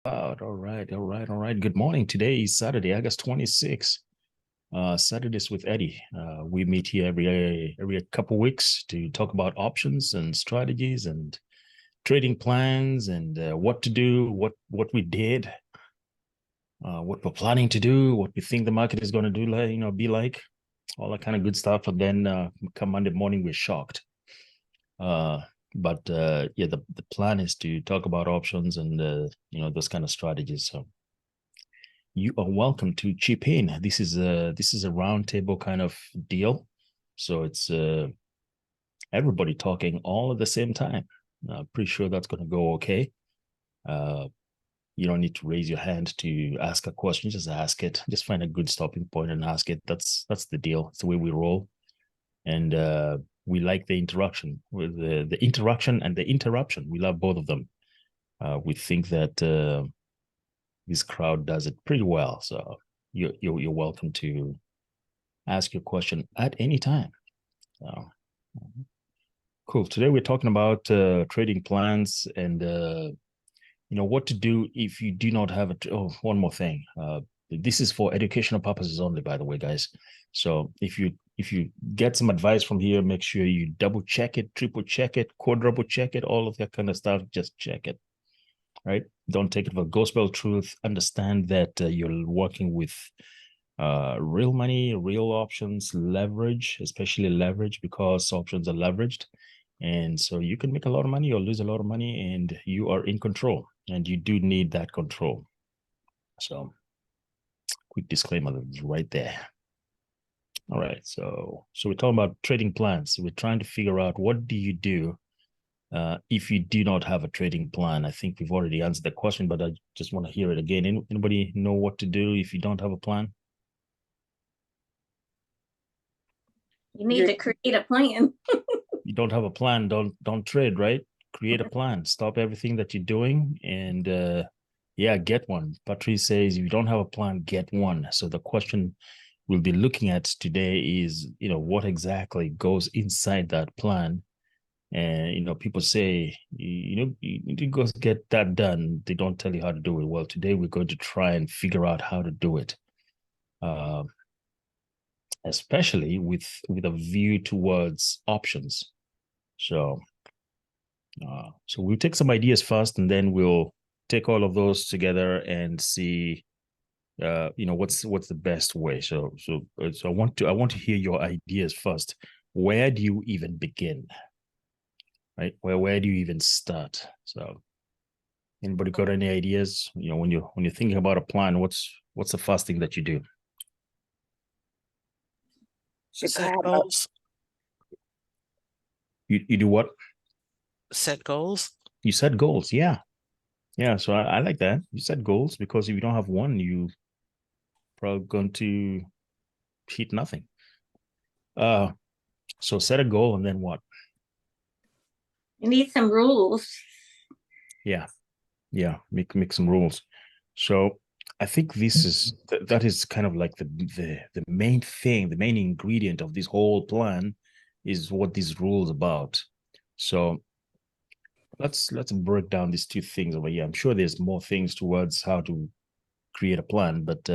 All right. Good morning. Today is Saturday, August 26th. Saturdays with Eddie. We meet here every couple weeks to talk about options and strategies and trading plans and what to do, what we did, what we're planning to do, what we think the market is going to do, be like, all that kind of good stuff. And then come Monday morning, we're shocked. Uh, but yeah, the plan is to talk about options and those kind of strategies. So you are welcome to chip in. This is a roundtable kind of deal, so it's everybody talking all at the same time. Pretty sure that's going to go okay. Uh, you don't need to raise your hand to ask a question. Just ask it. Just find a good stopping point and ask it. That's the deal. It's the way we roll, and we like the interaction with the interaction and the interruption. We love both of them. We think that this crowd does it pretty well. So you're welcome to ask your question at any time. So, cool. Today we're talking about trading plans and what to do if you do not have a. One more thing. This is for educational purposes only, by the way, guys. So if you get some advice from here, make sure you double check it, triple check it, quadruple check it, all of that kind of stuff. Just check it. Right? Don't take it for gospel truth. Understand that you're working with real money, real options, leverage, especially leverage, because options are leveraged. And so you can make a lot of money or lose a lot of money, and you are in control, and you do need that control. So, quick disclaimer right there. All right. So we're talking about trading plans. We're trying to figure out what do you do if you do not have a trading plan. I think we've already answered the question, but I just want to hear it again. Anybody know what to do if you don't have a plan? You need to create a plan. You don't have a plan, don't trade, right? Create a plan. Stop everything that you're doing and yeah, get one. Patrice says if you don't have a plan, get one. So the question we'll be looking at today is, what exactly goes inside that plan. And people say, you need to go get that done. They don't tell you how to do it. Well, today we're going to try and figure out how to do it. Uh, Especially with a view towards options. So we'll take some ideas first, and then we'll take all of those together and see, what's the best way. So I want to hear your ideas first. Where do you even begin? Right? Where do you even start? So anybody got any ideas? When you're thinking about a plan, what's the first thing that you do? Set goals. You do what? Set goals. You set goals, yeah. Yeah, so I like that. You set goals because if you don't have one, you probably going to hit nothing. Uh, so set a goal and then what? You need some rules. Yeah, make some rules. So I think this is that is kind of like the main thing, the main ingredient of this whole plan is what these rules about. So let's break down these two things over here. I'm sure there's more things towards how to create a plan, but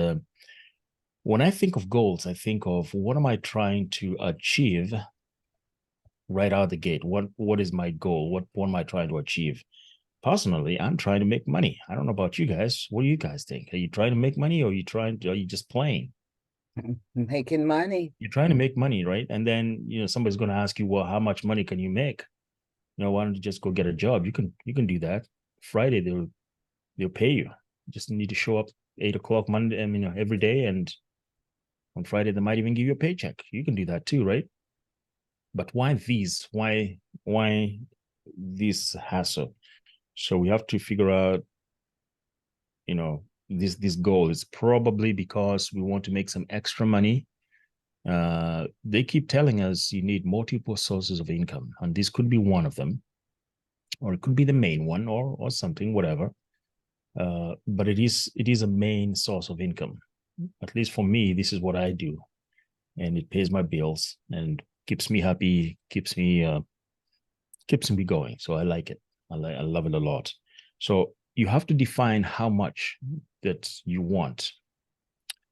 when I think of goals, I think of what am I trying to achieve right out of the gate? What is my goal? What am I trying to achieve? Personally, I'm trying to make money. I don't know about you guys. What do you guys think? Are you trying to make money, or are you just playing? Making money. You're trying to make money, right? And then somebody's going to ask you, well, how much money can you make? Why don't you just go get a job? You can do that. Friday they'll pay you. You just need to show up 8 o'clock Monday, every day, and on Friday they might even give you a paycheck. You can do that too, right? But why these? Why this hassle? So we have to figure out, this goal is probably because we want to make some extra money. They keep telling us you need multiple sources of income, and this could be one of them, or it could be the main one, or something, whatever. But it is a main source of income. At least for me, this is what I do, and it pays my bills and keeps me happy, keeps me going. So I like it. I love it a lot. So you have to define how much that you want.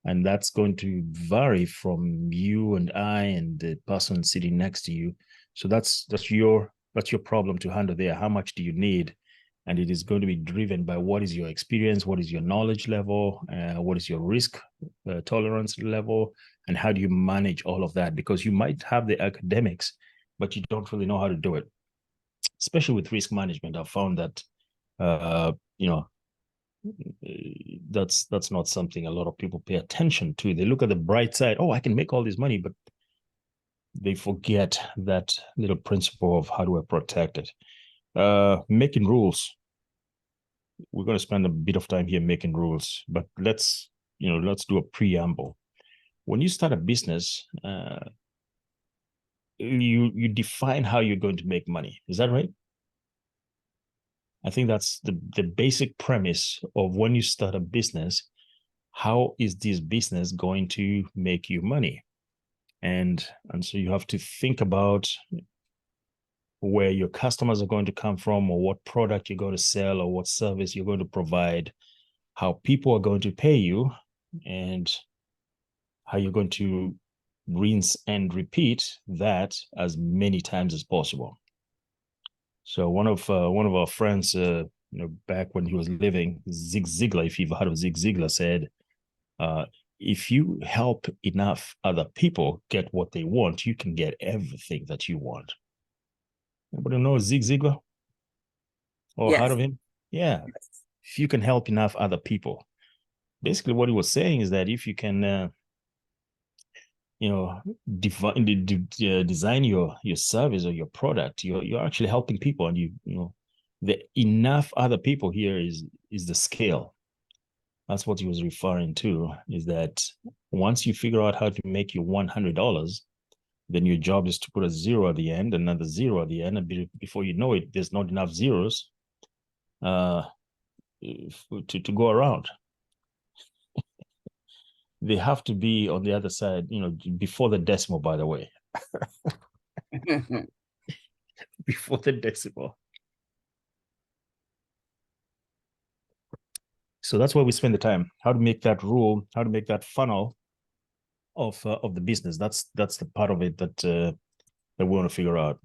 And that's going to vary from you and I and the person sitting next to you. So that's your problem to handle there. How much do you need? And it is going to be driven by what is your experience, what is your knowledge level, what is your risk tolerance level, and how do you manage all of that? Because you might have the academics, but you don't really know how to do it. Especially with risk management, I've found that that's not something a lot of people pay attention to. They look at the bright side. Oh, I can make all this money, but they forget that little principle of how do I protect it. Making rules. We're going to spend a bit of time here making rules, but let's do a preamble. When you start a business, you define how you're going to make money. Is that right? I think that's the basic premise of when you start a business. How is this business going to make you money? And so you have to think about where your customers are going to come from, or what product you're going to sell, or what service you're going to provide, how people are going to pay you, and how you're going to rinse and repeat that as many times as possible. So one of our friends, back when he was living, Zig Ziglar, if you've heard of Zig Ziglar, said, if you help enough other people get what they want, you can get everything that you want. Anybody know Zig Ziglar? Or heard of him? Yeah. If you can help enough other people. Basically, what he was saying is that if you can, design your service or your product, you're actually helping people, and the enough other people here is the scale. That's what he was referring to, is that once you figure out how to make your $100, then your job is to put a zero at the end, another zero at the end, and before you know it, there's not enough zeros to go around. They have to be on the other side, before the decimal, by the way. Before the decimal. So that's where we spend the time. How to make that rule, how to make that funnel of the business. That's the part of it that we want to figure out.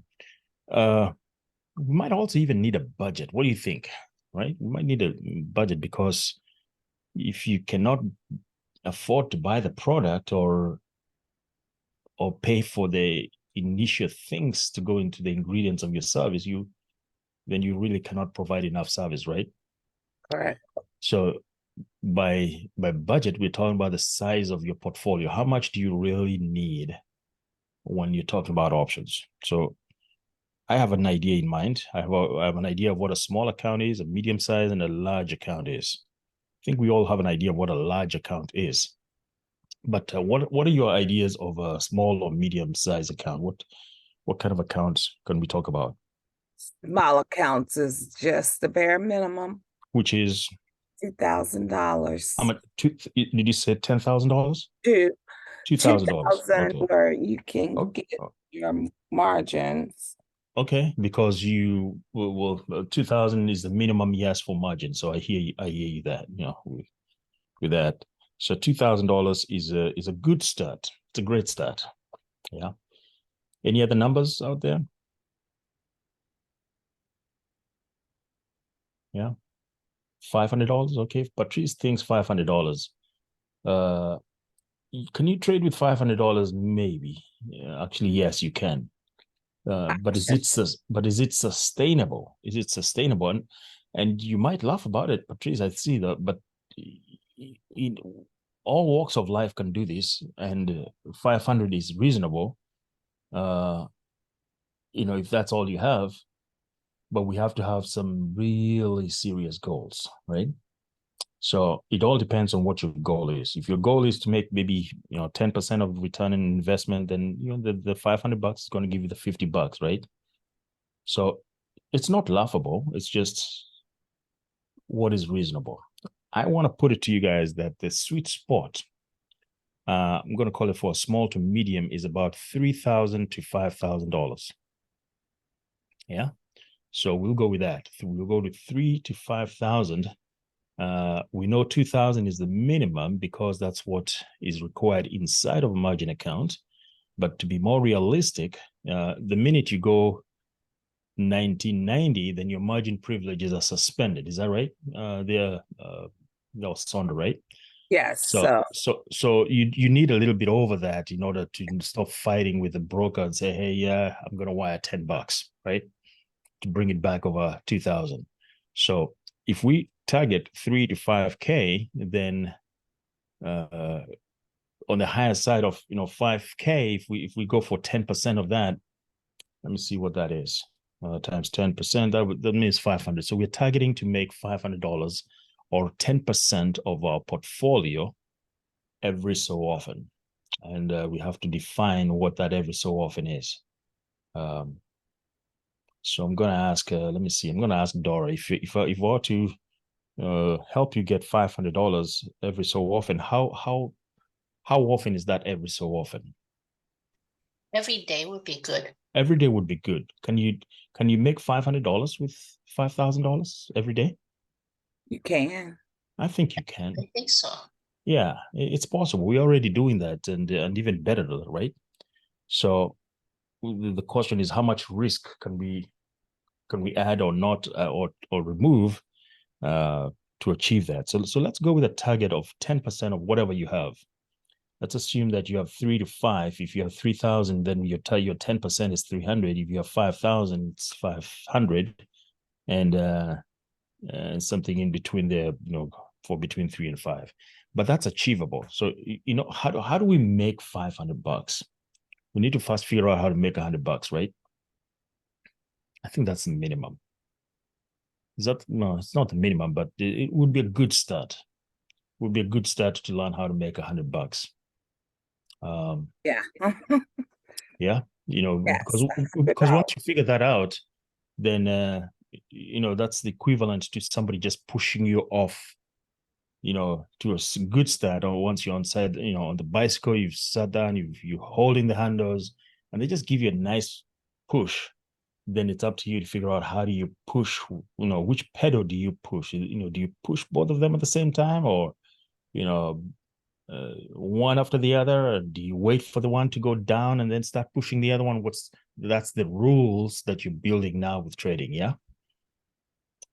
We might also even need a budget. What do you think? Right? We might need a budget, because if you cannot afford to buy the product or pay for the initial things to go into the ingredients of your service, then you really cannot provide enough service, right? Correct. So by budget, we're talking about the size of your portfolio. How much do you really need when you're talking about options? So I have an idea in mind. I have an idea of what a small account is, a medium size, and a large account is. I think we all have an idea of what a large account is. But what are your ideas of a small or medium size account? What kind of accounts can we talk about? Small accounts is just the bare minimum. Which is $2,000. how much? Did you say $10,000? $2,000. Okay. Where you can Okay. get your margins. Okay, because you 2,000 is the minimum yes for margin. So I hear you that, with that. So $2,000 is a good start. It's a great start. Yeah. Any other numbers out there? Yeah. $500. Okay. Patrice thinks $500. Can you trade with $500? Maybe. Yeah, actually, yes, you can. But is it sustainable? Is it sustainable? And you might laugh about it, Patrice. I see that, but in all walks of life can do this, and 500 is reasonable. If that's all you have, but we have to have some really serious goals, right? So it all depends on what your goal is. If your goal is to make maybe 10% of return on investment, then the $500 is going to give you the $50, right? So it's not laughable. It's just what is reasonable. I want to put it to you guys that the sweet spot, I'm going to call it for a small to medium, is about $3,000 to $5,000. Yeah. So we'll go with that. We'll go to 3 to 5,000. We know 2,000 is the minimum because that's what is required inside of a margin account. But to be more realistic, the minute you go 1990, then your margin privileges are suspended. Is that right? No, Sandra, right? Yes. So you need a little bit over that in order to stop fighting with the broker and say, hey, yeah, I'm gonna wire $10, right? To bring it back over 2,000. So if we target 3 to 5K, then on the higher side of 5K, if we go for 10% of that, let me see what that is. Times 10%, that means 500. So we're targeting to make $500 or 10% of our portfolio every so often. And we have to define what that every so often is. So I'm going to ask, let me see, I'm going to ask Dora, if I were to help you get $500 every so often, how often is that every so often? Every day would be good. Every day would be good. Can you make $500 with $5,000 every day? You can. I think you can. I think so. Yeah, it's possible. We're already doing that, and even better, right? So the question is, how much risk can we add or not, or remove to achieve that? So let's go with a target of 10% of whatever you have. Let's assume that you have 3 to 5. If you have 3,000, then your 10% is 300. If you have 5,000, it's 500, and something in between there, for between 3 and 5. But that's achievable. So how do we make $500? We need to first figure out how to make $100, right? I think that's the minimum. No, it's not the minimum, but it would be a good start. It would be a good start to learn how to make $100. Yeah. Yeah, Yes, because once you figure that out, then that's the equivalent to somebody just pushing you off, to a good start. Or once you're on side, on the bicycle, you've sat down, you're holding the handles, and they just give you a nice push. Then it's up to you to figure out how do you push, which pedal do you push? Do you push both of them at the same time, or one after the other? Or do you wait for the one to go down and then start pushing the other one? That's the rules that you're building now with trading, yeah?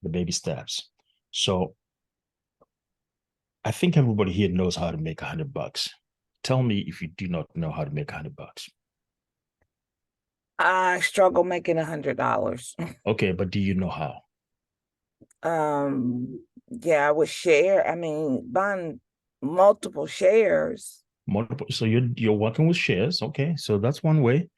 The baby steps. So I think everybody here knows how to make $100. Tell me if you do not know how to make $100. I struggle making $100. Okay, but do you know how? Yeah, I would share. I mean, buying multiple shares. So you're working with shares. Okay, so that's one way.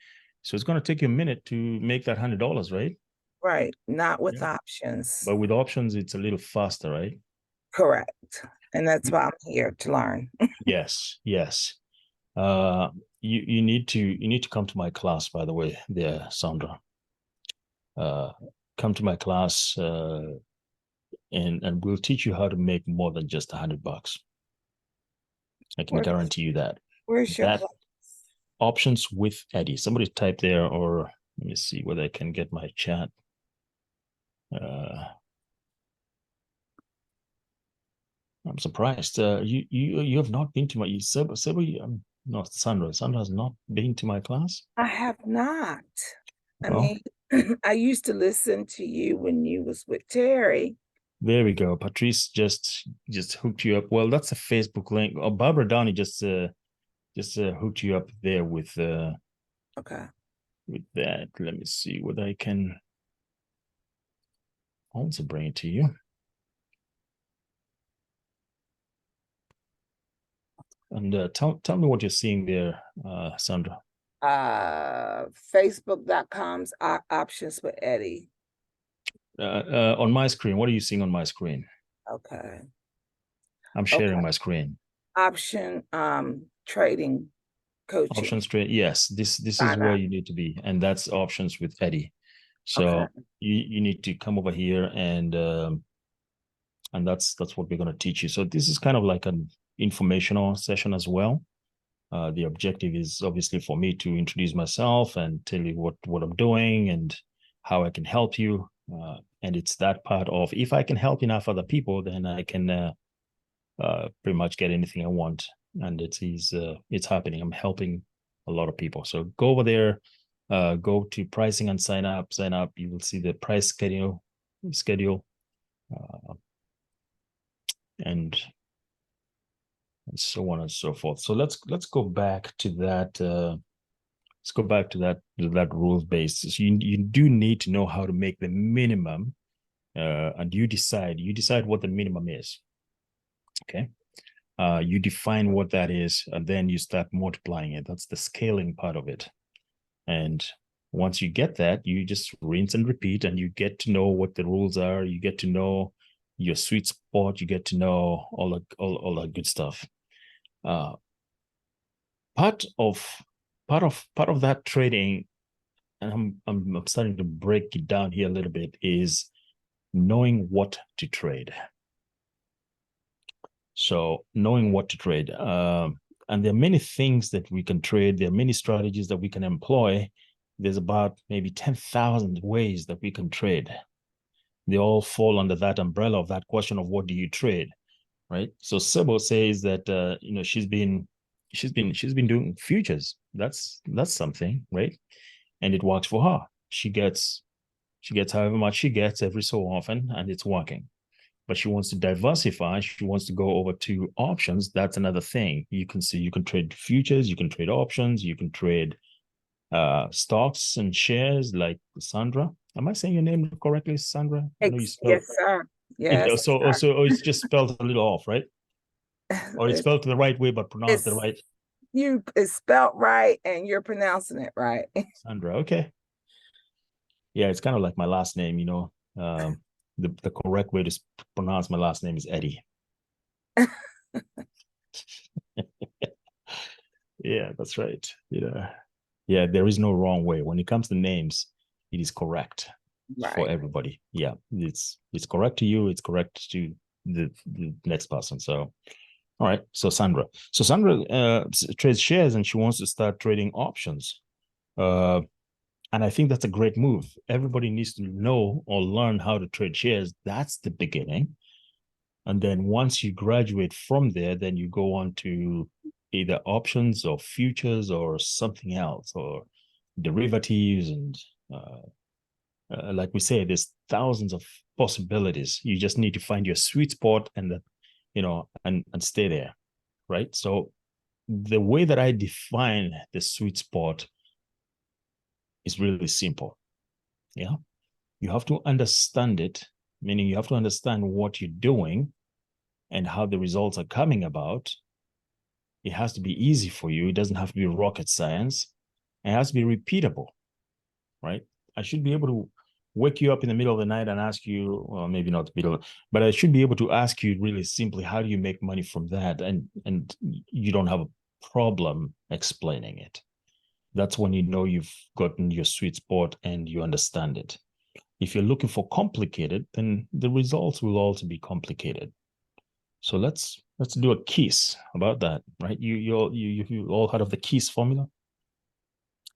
So it's going to take you a minute to make that $100, right? Right, not with Yeah. options. But with options, it's a little faster, right? Correct. And that's why I'm here to learn. Yes. You need to come to my class, by the way, there, Sandra. Come to my class, and we'll teach you how to make more than just $100. I can guarantee you that. Where's your class? Options with Eddie. Somebody type there, or let me see whether I can get my chat. I'm surprised. You have not been to my no, Sandra. Sandra has not been to my class. I have not. I Well, mean, I used to listen to you when you was with Terry. there we go. Patrice just hooked you up. Well, that's a Facebook link. Oh, Barbara Downey just hooked you up there with Okay. with that. Let me see whether I can also bring it to you. And tell me what you're seeing there, Sandra. Facebook.com's options with Eddie. On my screen, what are you seeing on my screen? Okay. I'm sharing my screen. Option trading coaching. Options trade. Yes, this is where you need to be, and that's options with Eddie. So you need to come over here, and that's what we're going to teach you. So this is kind of like an informational session as well. The objective is obviously for me to introduce myself and tell you what I'm doing and how I can help you And it's that part of, if I can help enough other people, then I can pretty much get anything I want. And it's happening. I'm helping a lot of people. So go over there, go to pricing and sign up. You will see the price schedule, and so on and so forth. So let's go back to that. Let's go back to that rules based. So you do need to know how to make the minimum, and you decide what the minimum is. Okay. You define what that is, and then you start multiplying it. That's the scaling part of it. And once you get that, you just rinse and repeat, and you get to know what the rules are. You get to know your sweet spot. You get to know all that good stuff. Part of that trading, and I'm starting to break it down here a little bit, is knowing what to trade. So knowing what to trade, and there are many things that we can trade. There are many strategies that we can employ. There's about maybe 10,000 ways that we can trade. They all fall under that umbrella of that question of what do you trade, right? So Sybil says that she's been doing futures. That's something, right? And it works for her. She gets however much she gets every so often, and it's working. But she wants to diversify. She wants to go over to options. That's another thing. You can trade futures, you can trade options, you can trade stocks and shares like Sandra. Am I saying your name correctly, Sandra? I know you spelled, Yes, sir. Yes. so it's just spelled a little off, right? Or it's spelled the right way, but pronounced the right. It's spelled right, and you're pronouncing it right. Sandra, okay. Yeah, it's kind of like my last name, the correct way to pronounce my last name is Eddie. Yeah, that's right. Yeah, there is no wrong way. When it comes to names, it is correct for everybody. Yeah, it's correct to you. It's correct to the next person. So, all right. So Sandra trades shares, and she wants to start trading options. And I think that's a great move. Everybody needs to know or learn how to trade shares. That's the beginning. And then once you graduate from there, then you go on to either options or futures or something else, or derivatives. And like we say, there's thousands of possibilities. You just need to find your sweet spot and stay there, right? So the way that I define the sweet spot is really simple. Yeah. You have to understand it, meaning you have to understand what you're doing and how the results are coming about. It has to be easy for you. It doesn't have to be rocket science. It has to be repeatable, right? I should be able to wake you up in the middle of the night and ask you, well, maybe not the middle, but I should be able to ask you really simply, how do you make money from that? And you don't have a problem explaining it. That's when you know you've gotten your sweet spot and you understand it. If you're looking for complicated, then the results will also be complicated. So let's do a KISS about that, right? You all heard of the KISS formula?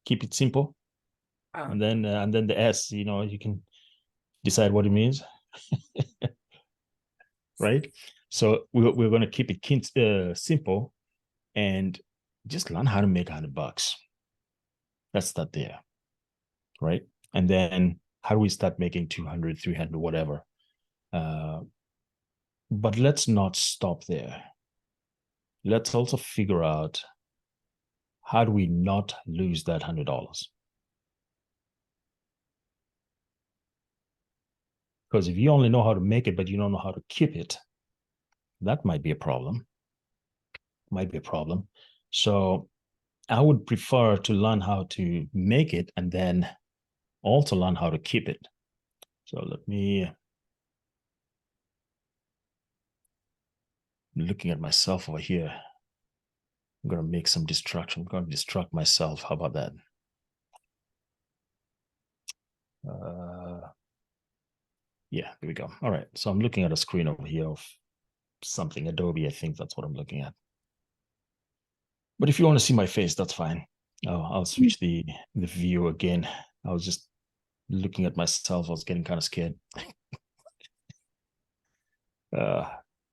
Keep it simple, and then the S. You can decide what it means, right? So we're going to keep it simple, and just learn how to make $100. Let's start there, right? And then how do we start making 200, 300, whatever? But let's not stop there. Let's also figure out, how do we not lose that $100? Because if you only know how to make it, but you don't know how to keep it, that might be a problem. So I would prefer to learn how to make it and then also learn how to keep it. So let me, I'm looking at myself over here. I'm going to make some distraction. I'm going to distract myself. How about that? Yeah, there we go. All right. So I'm looking at a screen over here of something, Adobe. I think that's what I'm looking at. But if you want to see my face, that's fine. I'll switch the view again. I was just looking at myself, I was getting kind of scared.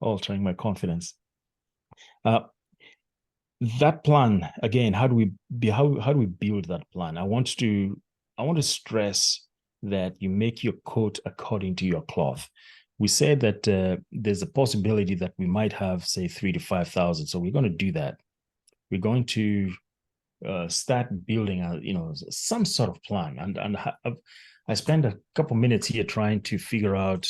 Altering my confidence. That plan again. How do we build that plan? I want to stress that you make your coat according to your cloth. We said that there's a possibility that we might have, say, 3,000 to 5,000. So we're going to do that. We're going to start building some sort of plan. And I spent a couple minutes here trying to figure out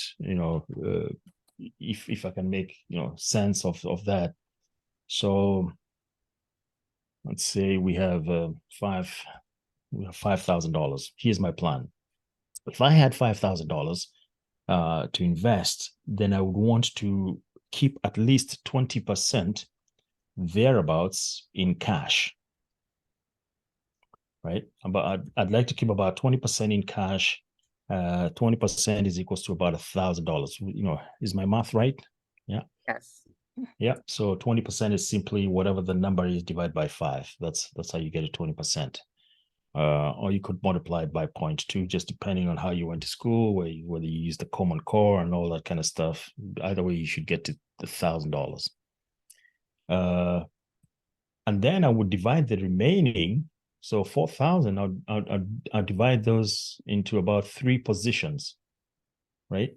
if I can make sense of that. So let's say we have $5,000. Here's my plan. If I had $5,000 to invest, then I would want to keep at least 20% thereabouts in cash. Right? But I'd like to keep about 20% in cash. 20% is equals to about $1,000. Is my math right? Yeah. Yes. Yeah. So 20% is simply whatever the number is divided by 5. That's how you get a 20%. Or you could multiply it by 0.2, just depending on how you went to school, whether you use the Common Core and all that kind of stuff. Either way, you should get to the $1,000. And then I would divide the remaining. So 4,000, I'll divide those into about 3 positions, right?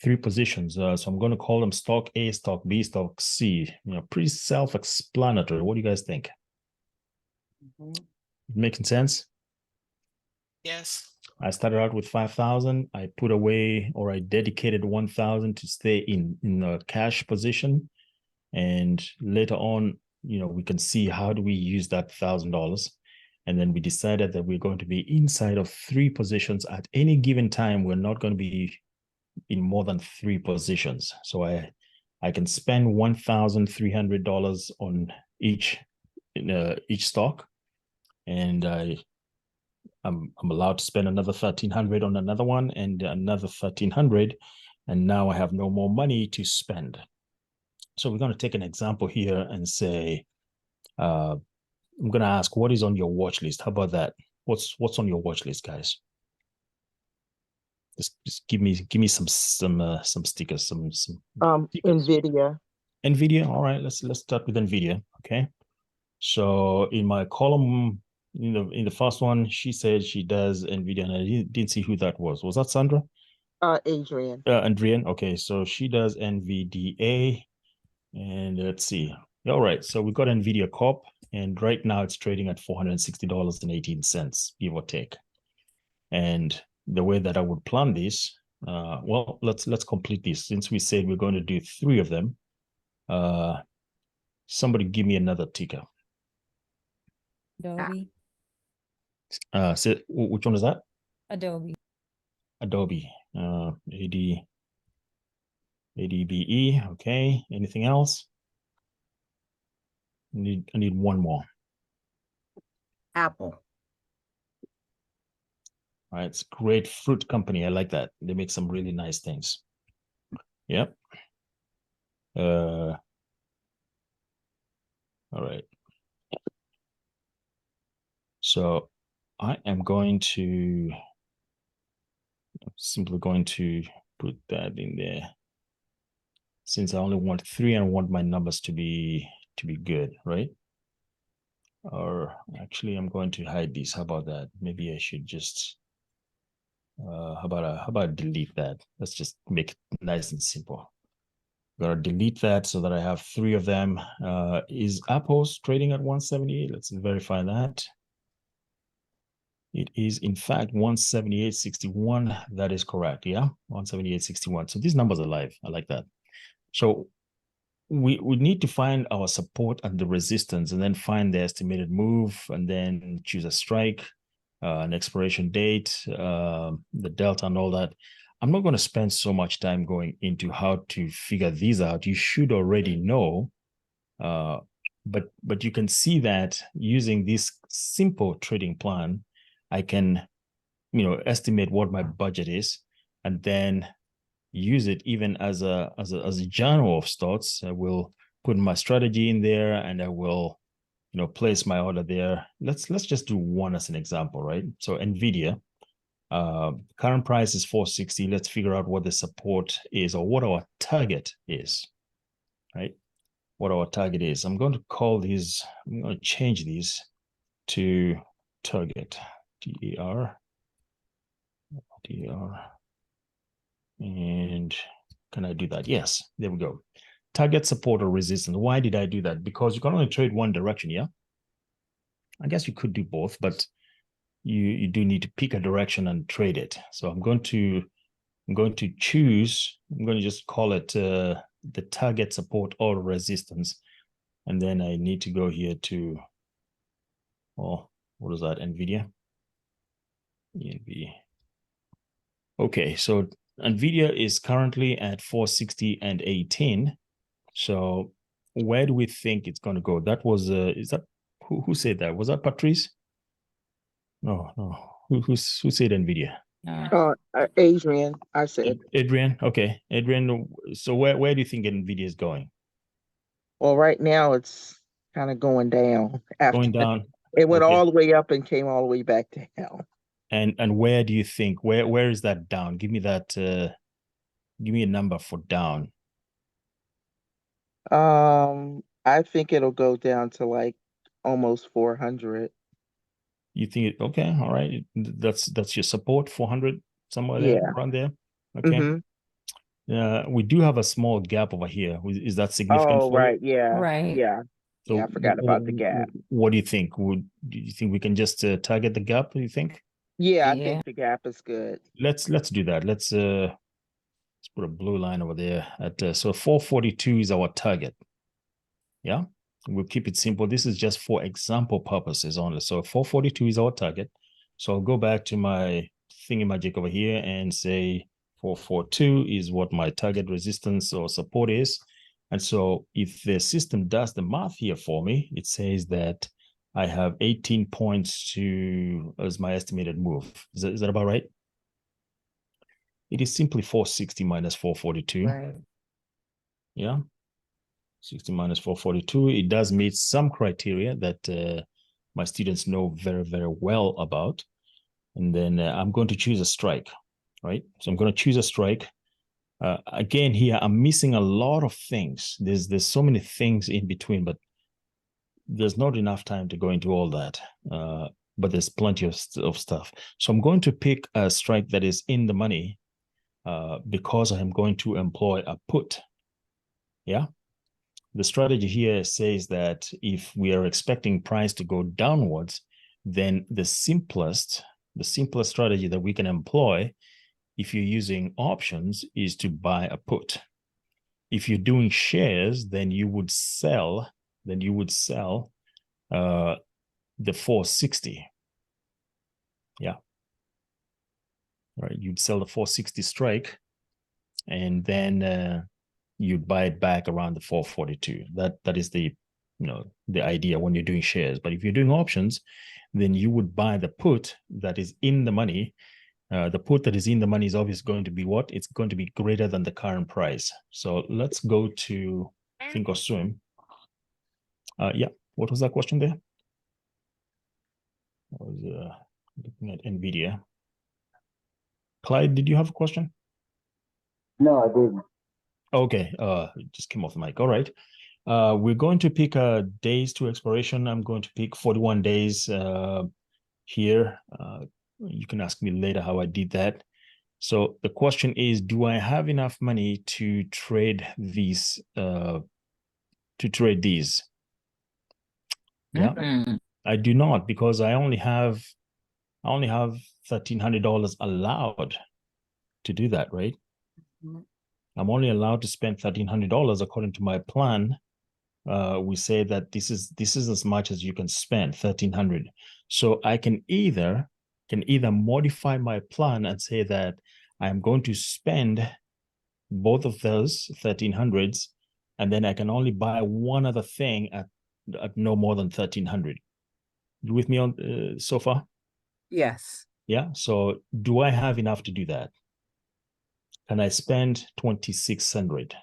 3 positions. So I'm going to call them stock A, stock B, stock C. Pretty self-explanatory. What do you guys think? Making sense? Yes. I started out with 5,000. I put away, or I dedicated 1,000 to stay in a cash position. And later on, we can see how do we use that $1,000. And then we decided that we're going to be inside of 3 positions at any given time. We're not going to be in more than 3 positions. So I can spend $1,300 on each stock, and I'm allowed to spend another $1,300 on another one, and another $1,300, and now I have no more money to spend. So we're going to take an example here and say, I'm going to ask, what is on your watch list? How about that? What's on your watch list, guys? Just give me some stickers, some stickers. NVIDIA. All right, let's start with NVIDIA. Okay. So in my column, in the first one, she said she does NVIDIA, and I didn't see who that was. Was that Sandra? Adrian. Adrian. Okay, so she does NVDA, and let's see. All right, so we got NVIDIA Corp, and right now it's trading at $460.18, give or take. And the way that I would plan this, well, let's complete this. Since we said we're going to do 3 of them, somebody give me another ticker. Adobe. So which one is that? Adobe. Adobe. ADBE. Okay. Anything else? I need one more. Apple. All right, it's a great fruit company. I like that. They make some really nice things. Yep. All right. So I am simply going to put that in there. Since I only want 3 and I want my numbers to be good, right? Or actually, I'm going to hide these. How about that? Maybe I should just how about delete that? Let's just make it nice and simple. I'm gonna delete that so that I have 3 of them. Is Apple's trading at 178? Let's verify that. It is in fact 178.61. That is correct. Yeah, 178.61. So these numbers are live. I like that. So we need to find our support and the resistance, and then find the estimated move, and then choose a strike, an expiration date, the delta, and all that. I'm not going to spend so much time going into how to figure these out. You should already know, but you can see that using this simple trading plan, I can, estimate what my budget is, and then use it even as a journal of thoughts. I will put my strategy in there, and I will, place my order there. Let's just do one as an example, right? So NVIDIA, Current price is 460. Let's figure out what the support is or what our target is, right? What our target is. I'm going to call these, I'm going to change these to target, TER, and can I do that? Yes, there we go. Target, support, or resistance. Why did I do that? Because you can only trade one direction, yeah? I guess you could do both, but you do need to pick a direction and trade it. So I'm going to choose, I'm going to just call it the target, support, or resistance. And then I need to go here to, oh, what is that? NVIDIA. Okay, so NVIDIA is currently at 460 and 18. So where do we think it's going to go? That was, is that, who said that? Was that Patrice? No. Who said NVIDIA? Adrian, I said. Adrian. Okay, Adrian. So where do you think NVIDIA is going? Well, right now it's kind of going down. Going down. It went Okay. all the way up and came all the way back down. And where do you think? Where is that down? Give me that. Give me a number for down. I think it'll go down to like almost 400. You think okay? All right. That's your support, 400 somewhere there, Yeah. around there. Okay. We do have a small gap over here. Is that significant Oh, for you? right. Yeah. Right. Yeah. So Yeah, I forgot about the gap. What do you think? Do you think we can just target the gap? Do you think? Yeah, I Yeah. think the gap is good. Let's do that. Let's put a blue line over there at so 442 is our target. Yeah, we'll keep it simple. This is just for example purposes only. So 442 is our target. So I'll go back to my thingy magic over here and say 442 is what my target resistance or support is. And so if the system does the math here for me, it says that I have 18 points to as my estimated move. Is that about right? It is simply 460 minus 442. Right. Yeah. 60 minus 442. It does meet some criteria that my students know very, very well about. And then I'm going to choose a strike, right? So I'm going to choose a strike. Again, here, I'm missing a lot of things. There's so many things in between, but there's not enough time to go into all that. But there's plenty of stuff. So I'm going to pick a strike that is in the money because I'm going to employ a put. Yeah. The strategy here says that if we are expecting price to go downwards, then the simplest strategy that we can employ if you're using options is to buy a put. If you're doing shares, then you would sell the 460. Yeah. Right. You'd sell the 460 strike and then you'd buy it back around the 442. That is the idea when you're doing shares. But if you're doing options, then you would buy the put that is in the money. The put that is in the money is obviously going to be what? It's going to be greater than the current price. So let's go to Thinkorswim. Yeah, what was that question there? I was looking at NVIDIA. Clyde, did you have a question? No, I didn't. Okay, it just came off the mic. All right. We're going to pick days to expiration. I'm going to pick 41 days here. You can ask me later how I did that. So the question is, do I have enough money to trade these? Yeah, I do not, because I only have $1,300 allowed to do that, right? I'm only allowed to spend $1,300 according to my plan. We say that this is as much as you can spend, $1,300. So I can either modify my plan and say that I'm going to spend both of those 1,300s, and then I can only buy one other thing at no more than 1,300. You with me on so far? Yes. Yeah. So do I have enough to do that? Can I spend 2,600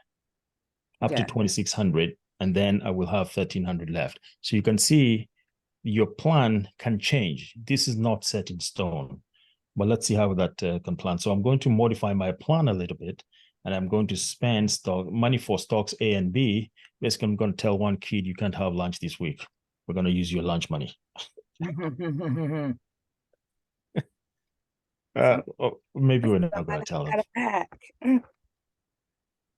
up to Yeah. 2,600, and then I will have 1,300 left? So you can see your plan can change. This is not set in stone. but let's see how that can plan. So I'm going to modify my plan a little bit, and I'm going to spend money for stocks A and B. Basically, I'm going to tell one kid, you can't have lunch this week. We're going to use your lunch money. Maybe we're not going to tell him.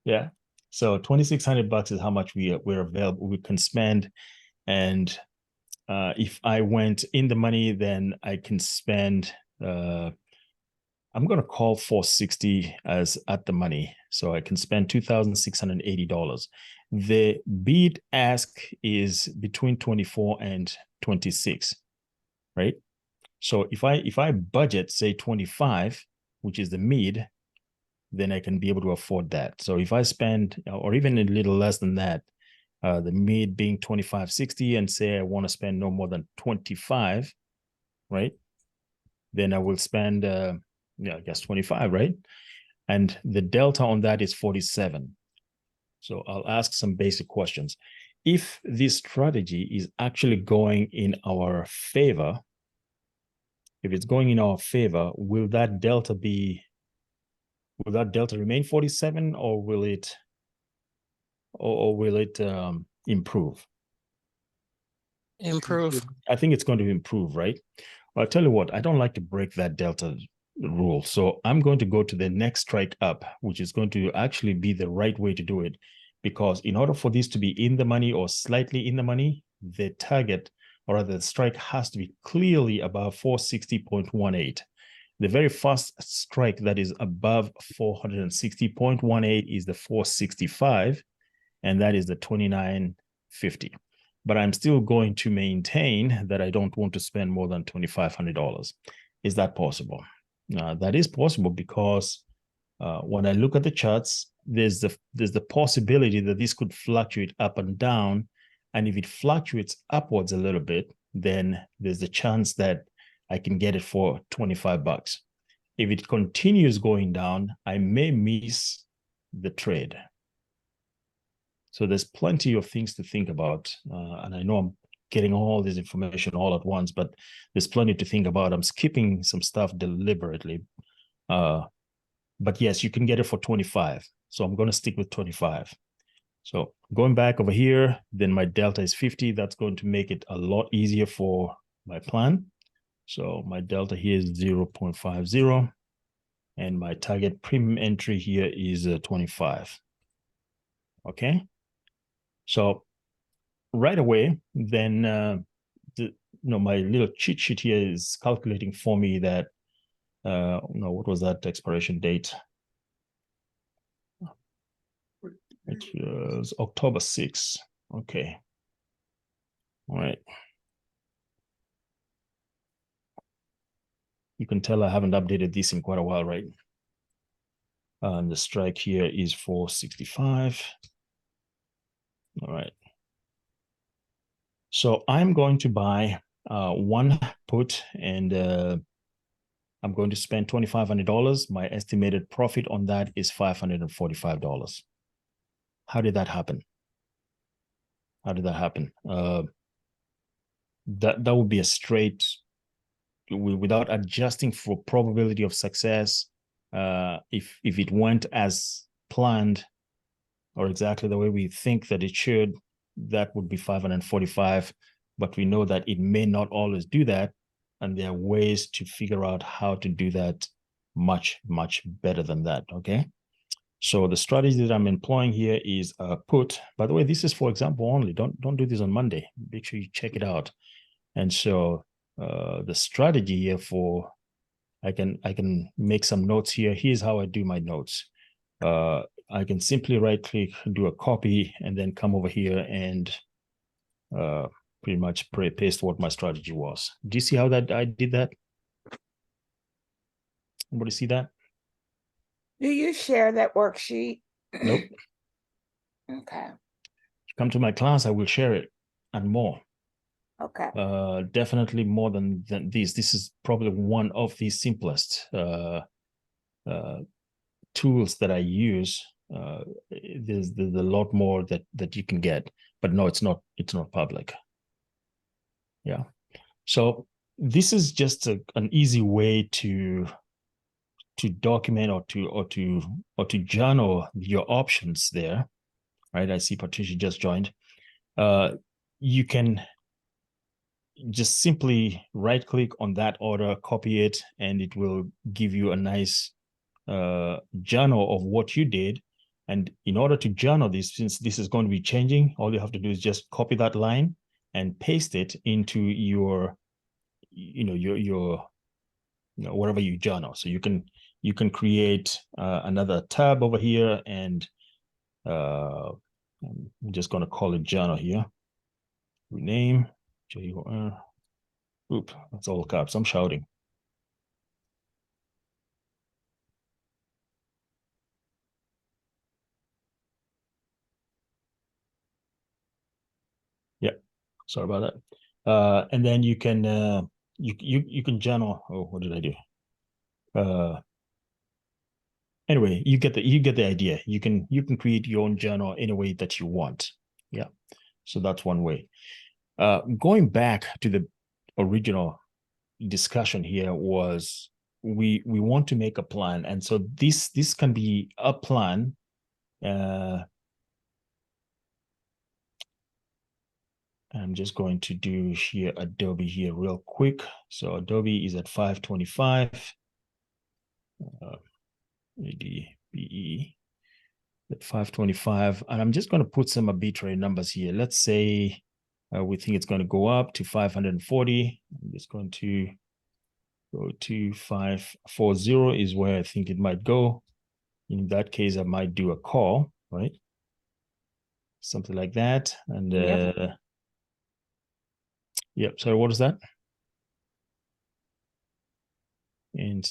Yeah. So $2,600 is how much we're available. We can spend, and if I went in the money, then I can spend. I'm going to call 460 as at the money, so I can spend $2,680. The bid ask is between 24 and 26, right? So if I budget say 25, which is the mid, then I can be able to afford that. So if I spend, or even a little less than that, the mid being 25.60, and say I want to spend no more than 25, right? Then I will spend, I guess 25, right? And the delta on that is 47. So I'll ask some basic questions. If this strategy is actually going in our favor, if it's going in our favor, will that delta remain 47, or will it improve? Improve. I think it's going to improve, right? I'll tell you what, I don't like to break that delta rule. So I'm going to go to the next strike up, which is going to actually be the right way to do it. Because in order for this to be in the money or slightly in the money, the target, or rather the strike, has to be clearly above 460.18. The very first strike that is above 460.18 is the 465, and that is the 29.50. But I'm still going to maintain that I don't want to spend more than $2,500. Is that possible? That is possible because when I look at the charts, there's the possibility that this could fluctuate up and down. And if it fluctuates upwards a little bit, then there's a chance that I can get it for $25. If it continues going down, I may miss the trade. So there's plenty of things to think about. And I know I'm getting all this information all at once, but there's plenty to think about. I'm skipping some stuff deliberately. But yes, you can get it for 25. So I'm going to stick with 25. So going back over here, then my delta is 50. That's going to make it a lot easier for my plan. So my delta here is 0.50. And my target premium entry here is 25. Okay. So right away, then my little cheat sheet here is calculating for me that what was that expiration date? It was October 6th. Okay. All right. You can tell I haven't updated this in quite a while, right? And the strike here is 465. All right. So I'm going to buy one put, and I'm going to spend $2,500. My estimated profit on that is $545. How did that happen? How did that happen? That would be a straight, without adjusting for probability of success. If it went as planned, or exactly the way we think that it should, that would be 545. But we know that it may not always do that, and there are ways to figure out how to do that much, much better than that. Okay. So the strategy that I'm employing here is a put. By the way, this is for example only. Don't do this on Monday. Make sure you check it out. And so the strategy here for, I can make some notes here. Here's how I do my notes. I can simply right click, do a copy, and then come over here and pretty much paste what my strategy was. Do you see how that I did that? Anybody see that? Do you share that worksheet? Nope. Okay. Come to my class, I will share it and more. Okay. Definitely more than this. This is probably one of the simplest tools that I use. There's a lot more that you can get, but no, it's not public. Yeah. So this is just an easy way to document or to journal your options there, right? I see Patricia just joined. You can just simply right click on that order, copy it, and it will give you a nice journal of what you did. And in order to journal this, since this is going to be changing, all you have to do is just copy that line and paste it into your, your whatever you journal. So you can create another tab over here, and I'm just going to call it journal here. Rename JOR. Oop, that's all caps. I'm shouting. Yeah, sorry about that. And then you can you can journal. Oh, what did I do? Anyway, you get the idea. You can create your own journal any way that you want. Yeah, so that's one way. Going back to the original discussion here was we want to make a plan, and so this can be a plan. I'm just going to do here Adobe here real quick. So Adobe is at 525. ADBE at 525, and I'm just going to put some arbitrary numbers here. Let's say we think it's going to go up to 540. I'm just going to go to 540 is where I think it might go. In that case, I might do a call, right? Something like that. And yep. So what is that? And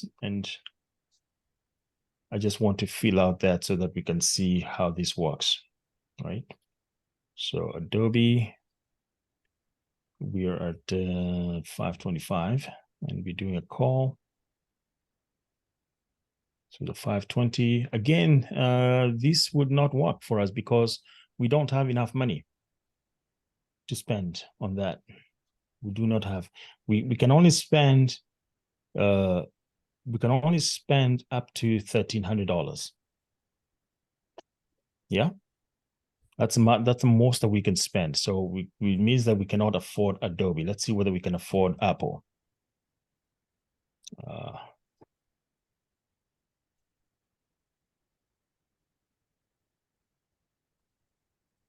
I just want to fill out that so that we can see how this works, right? So Adobe, we are at 525, and we're doing a call. So the 520, again, this would not work for us because we don't have enough money to spend on that. We do not have, we can only spend, up to $1,300. Yeah, that's the most that we can spend. So we means that we cannot afford Adobe. Let's see whether we can afford Apple.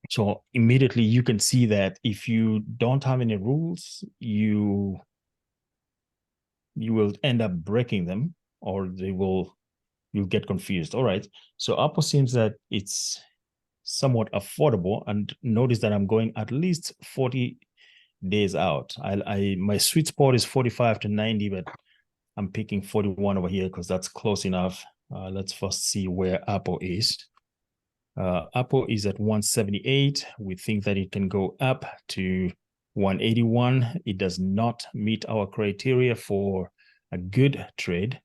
So immediately you can see that if you don't have any rules, you will end up breaking them, or you'll get confused. All right. So Apple seems that it's somewhat affordable, and notice that I'm going at least 40 days out. My sweet spot is 45 to 90, but I'm picking 41 over here because that's close enough. Let's first see where Apple is. Apple is at 178. We think that it can go up to 181. It does not meet our criteria for a good trade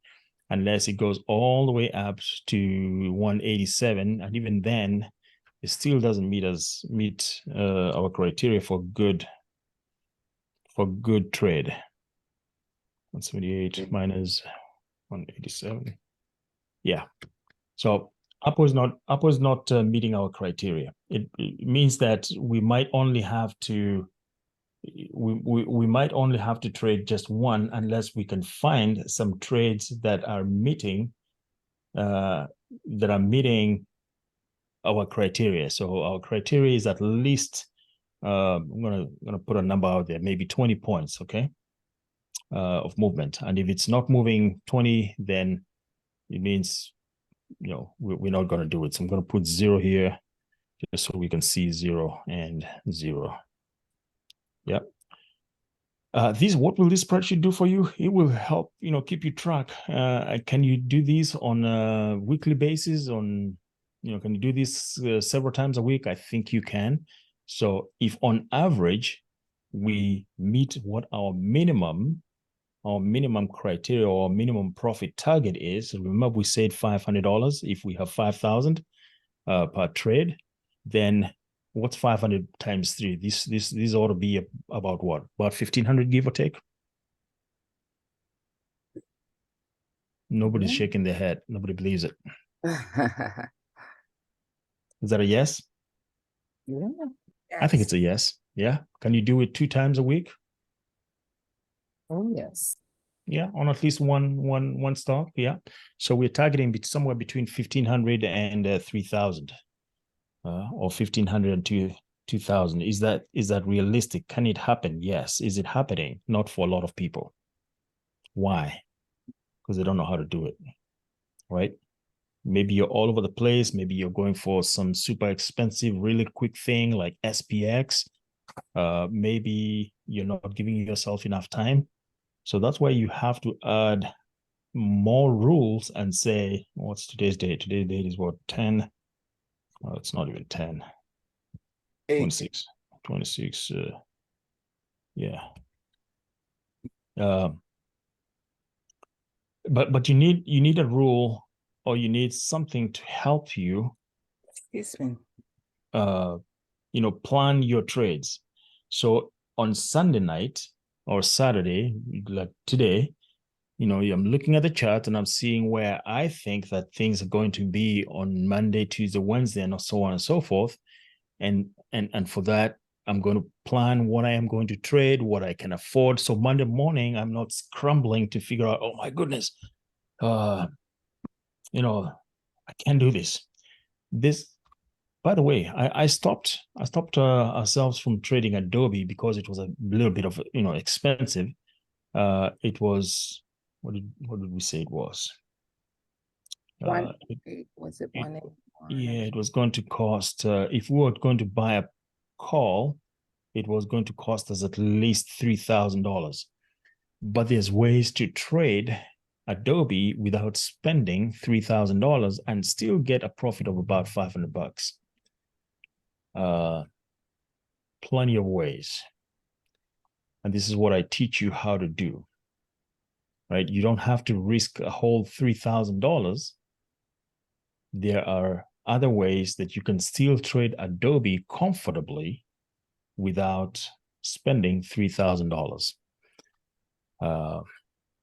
unless it goes all the way up to 187, and even then it still doesn't meet our criteria for good trade. 178 minus 187. Yeah. So Apple is not meeting our criteria. It means that we might only have to trade just one unless we can find some trades that are meeting our criteria. So our criteria is at least I'm gonna put a number out there, maybe 20 points, okay, of movement. And if it's not moving 20, then it means we're not going to do it. So I'm going to put 0 here just so we can see 0 and 0. Yep. What will this spreadsheet do for you? It will help keep you track. Can you do these on a weekly basis? Can you do this several times a week? I think you can. So if on average we meet what our minimum criteria or minimum profit target is, remember we said $500. If we have 5,000 per trade, then what's 500 times 3? This ought to be about what? About 1,500, give or take. Nobody's Yeah. shaking their head. Nobody believes it. Is that a yes? Yeah. I think it's a yes. Yeah. Can you do it 2 times a week? Oh, yes. Yeah, on at least one stock. Yeah. So we're targeting somewhere between 1,500 and 3,000, or 1,500 and 2,000. Is that realistic? Can it happen? Yes. Is it happening? Not for a lot of people. Why? Because they don't know how to do it. Right? Maybe you're all over the place. Maybe you're going for some super expensive, really quick thing like SPX. Maybe you're not giving yourself enough time. So that's why you have to add more rules and say, what's today's date? Today's date is what, 10? Oh, it's not even 10. 26. 26. Yeah. But you need a rule, or you need something to help you Excuse me. plan your trades. So on Sunday night or Saturday, like today, I'm looking at the chart and I'm seeing where I think that things are going to be on Monday, Tuesday, Wednesday, and so on and so forth. And for that, I'm going to plan what I am going to trade, what I can afford. So Monday morning, I'm not scrambling to figure out, oh my goodness, I can't do this. By the way, I stopped ourselves from trading Adobe because it was a little bit of expensive. It was, what did we say it was? Was it it- 181? Yeah, it was going to cost, if we were going to buy a call, it was going to cost us at least $3,000. But there's ways to trade Adobe without spending $3,000 and still get a profit of about $500. Plenty of ways. And this is what I teach you how to do. Right? You don't have to risk a whole $3,000. There are other ways that you can still trade Adobe comfortably without spending $3,000.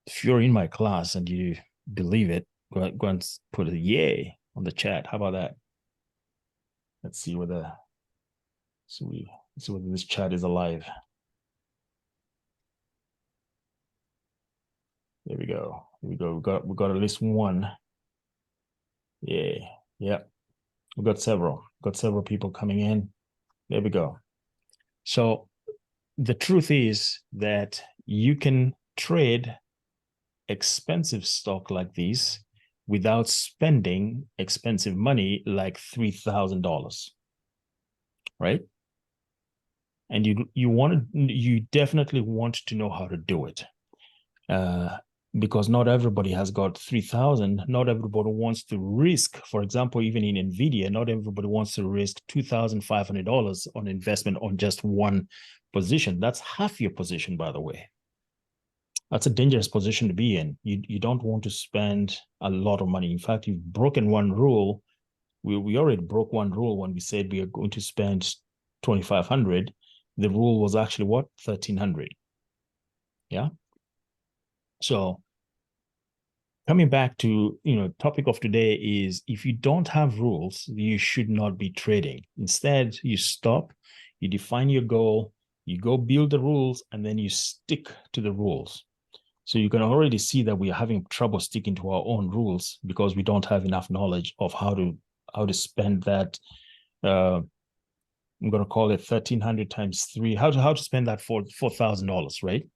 If you're in my class and you believe it, go and put a yay on the chat. How about that? Let's see whether this chat is alive. There we go. Here we go. We got at least one. Yeah. We got several. Got several people coming in. There we go. So the truth is that you can trade expensive stock like these without spending expensive money like $3,000, right? And you definitely want to know how to do it, because not everybody has got 3,000. Not everybody wants to risk. For example, even in Nvidia, not everybody wants to risk $2,500 on investment on just one position. That's half your position, by the way. That's a dangerous position to be in. You don't want to spend a lot of money. In fact, you've broken one rule. We already broke one rule when we said we are going to spend 2,500. The rule was actually what? 1,300. Yeah. So coming back to, topic of today is, if you don't have rules, you should not be trading. Instead, you stop, you define your goal, you go build the rules, and then you stick to the rules. So you can already see that we are having trouble sticking to our own rules because we don't have enough knowledge of how to spend that. I'm going to call it 1,300 times 3. How to spend that for $4,000, right?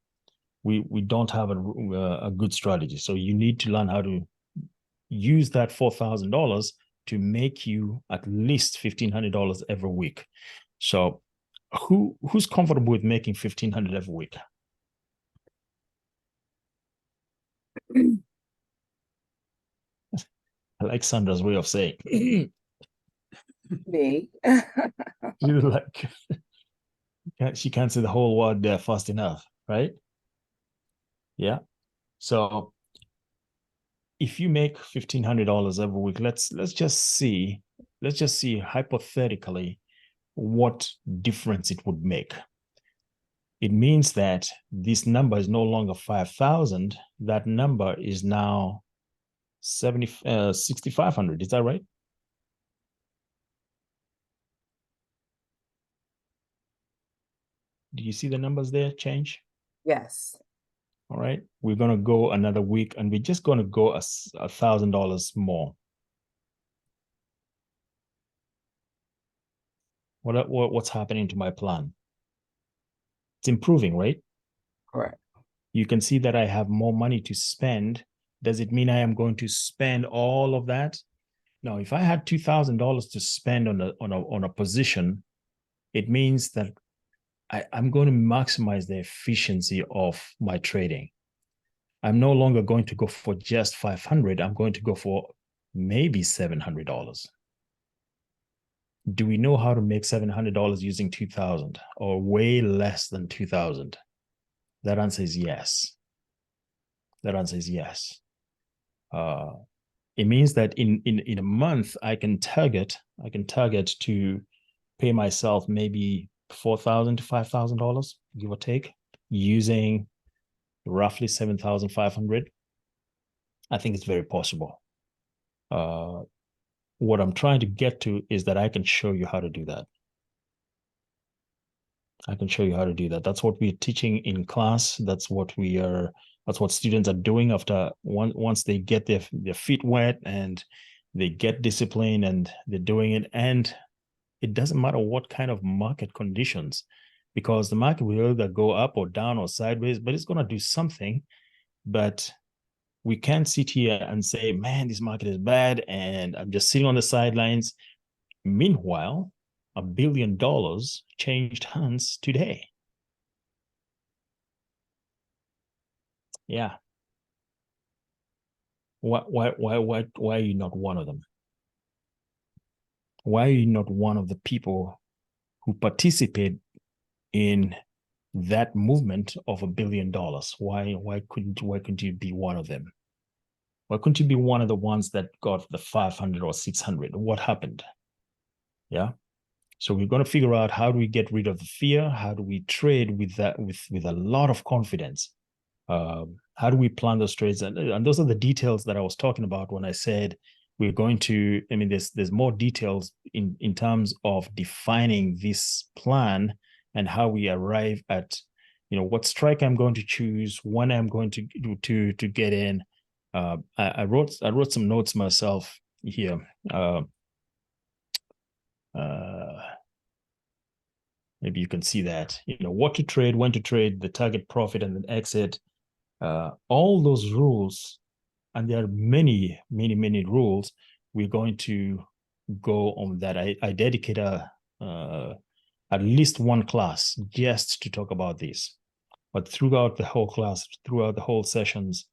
We don't have a good strategy. So you need to learn how to use that $4,000 to make you at least $1,500 every week. So who's comfortable with making $1,500 every week? Alexandra's way of saying Me. like she can't say the whole word there fast enough, right? Yeah. So if you make $1,500 every week, let's just see hypothetically what difference it would make. It means that this number is no longer 5,000. That number is now 6,500. Is that right? Do you see the numbers there change? Yes. All right. We're going to go another week and we're just going to go $1,000 more. What's happening to my plan? It's improving, right? Correct. You can see that I have more money to spend. Does it mean I am going to spend all of that? No, if I had $2,000 to spend on a position, it means that I'm going to maximize the efficiency of my trading. I'm no longer going to go for just 500. I'm going to go for maybe $700. Do we know how to make $700 using 2,000 or way less than 2,000? That answer is yes. That answer is yes. It means that in a month I can target to pay myself maybe $4,000 to $5,000, give or take, using roughly 7,500. I think it's very possible. What I'm trying to get to is that I can show you how to do that. I can show you how to do that. That's what we're teaching in class. That's what students are doing after once they get their feet wet and they get discipline and they're doing it. And it doesn't matter what kind of market conditions, because the market will either go up or down or sideways, but it's going to do something. But we can't sit here and say, man, this market is bad and I'm just sitting on the sidelines. Meanwhile, $1 billion changed hands today. Yeah. Why are you not one of them? Why are you not one of the people who participate in that movement of $1 billion? Why couldn't you be one of them? Why couldn't you be one of the ones that got the 500 or 600? What happened? Yeah. So we're going to figure out, how do we get rid of the fear? How do we trade with that with a lot of confidence? How do we plan those trades? And those are the details that I was talking about when I said we're going to, I mean, there's more details in terms of defining this plan and how we arrive at, what strike I'm going to choose, when I'm going to get in. I wrote some notes myself here. Maybe you can see that, what to trade, when to trade, the target profit and then exit, all those rules, and there are many rules. We're going to go on that. I dedicate at least one class just to talk about this. But throughout the whole class, throughout the whole sessions,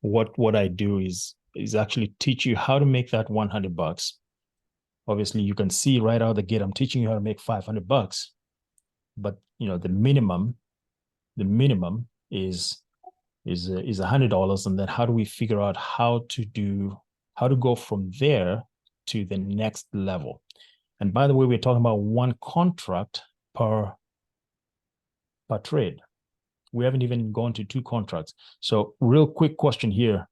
what I do is actually teach you how to make that $100. Obviously, you can see right out the gate, I'm teaching you how to make $500. But the minimum is $100, and then how do we figure out how to go from there to the next level? And by the way, we're talking about one contract per trade. We haven't even gone to 2 contracts. So real quick question here,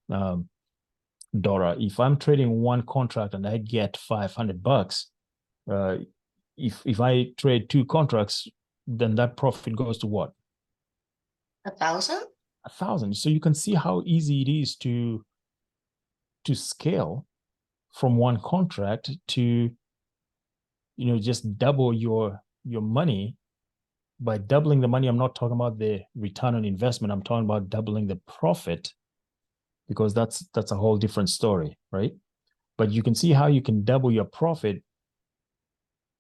Dora, if I'm trading one contract and I get $500, if I trade 2 contracts, then that profit goes to what? 1,000? 1,000. So you can see how easy it is to scale from one contract to, just double your money. By doubling the money, I'm not talking about the return on investment. I'm talking about doubling the profit, because that's a whole different story, right? But you can see how you can double your profit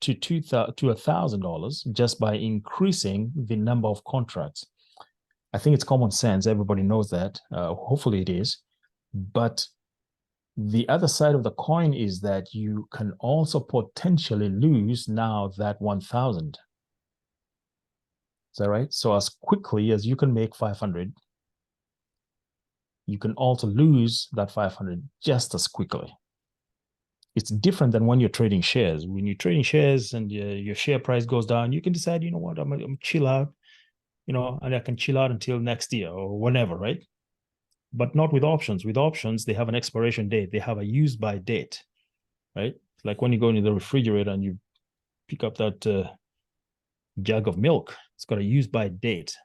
to $1,000 just by increasing the number of contracts. I think it's common sense. Everybody knows that. Hopefully it is. But the other side of the coin is that you can also potentially lose now that 1,000. Is that right? So as quickly as you can make 500, you can also lose that 500 just as quickly. It's different than when you're trading shares. When you're trading shares and your share price goes down, you can decide, what, I'm chill out, and I can chill out until next year or whenever, right? but not with options. With options, they have an expiration date. They have a use by date, right? Like when you go into the refrigerator and you pick up that jug of milk, it's got a use by date.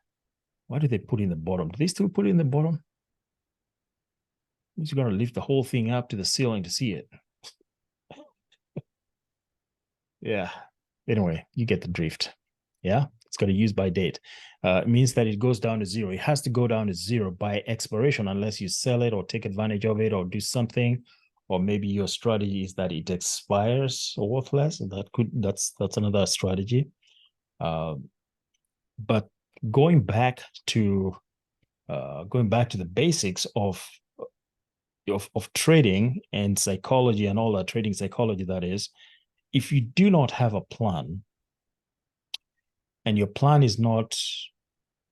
Why do they put it in the bottom? Do they still put it in the bottom? You're going to lift the whole thing up to the ceiling to see it. Yeah. Anyway, you get the drift. Yeah. It's got a use by date. It means that it goes down to zero. It has to go down to zero by expiration unless you sell it or take advantage of it or do something. Or maybe your strategy is that it expires or worthless. That's another strategy. But going back to the basics of trading and psychology and all that, trading psychology, that is, if you do not have a plan and your plan is not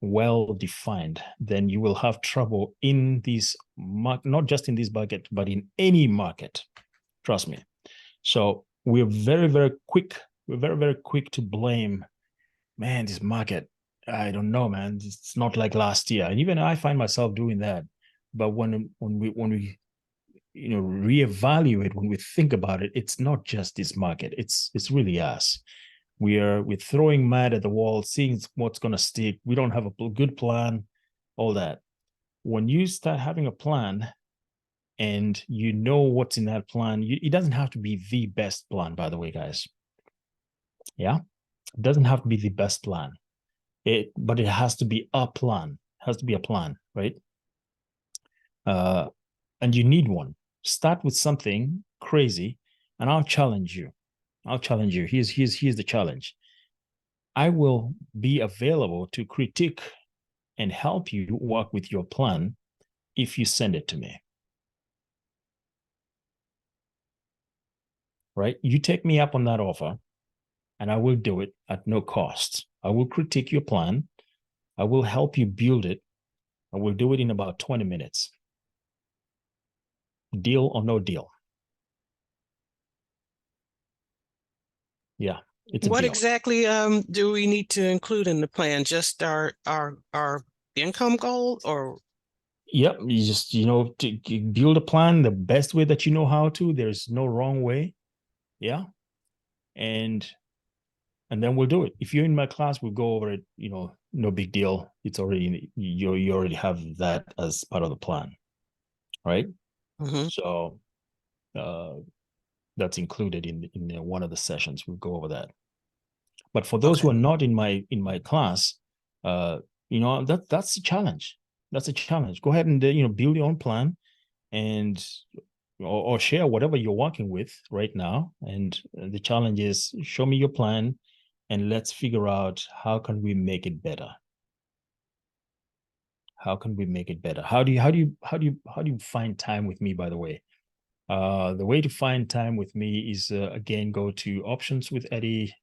well defined, then you will have trouble in this market, not just in this market, but in any market. Trust me. So we're very, very quick. We're very, very quick to blame, man, this market, I don't know, man. It's not like last year. And even I find myself doing that. But when we reevaluate, when we think about it, it's not just this market. It's really us. We're throwing mud at the wall, seeing what's going to stick. We don't have a good plan, all that. When you start having a plan and you know what's in that plan, it doesn't have to be the best plan, by the way, guys. Yeah, it doesn't have to be the best plan. But it has to be a plan. It has to be a plan, right? And you need one. Start with something crazy, and I'll challenge you. Here's the challenge. I will be available to critique and help you work with your plan if you send it to me. Right? You take me up on that offer, and I will do it at no cost. I will critique your plan. I will help you build it. I will do it in about 20 minutes. Deal or no deal? Yeah, it's a What deal. exactly do we need to include in the plan? Just our income goal, or? Yep, you just to build a plan the best way that you know how to. There's no wrong way. Yeah, and then we'll do it. If you're in my class, we'll go over it. No big deal. It's already you already have that as part of the plan, right? Mm-hmm. So that's included in one of the sessions. We'll go over that. But for those who are not in my class, that's a challenge. That's a challenge. Go ahead and build your own plan, and or share whatever you're working with right now. And the challenge is, show me your plan, and let's figure out how can we make it better. How can we make it better? How do you find time with me? By the way, the way to find time with me is again, go to options with Eddie.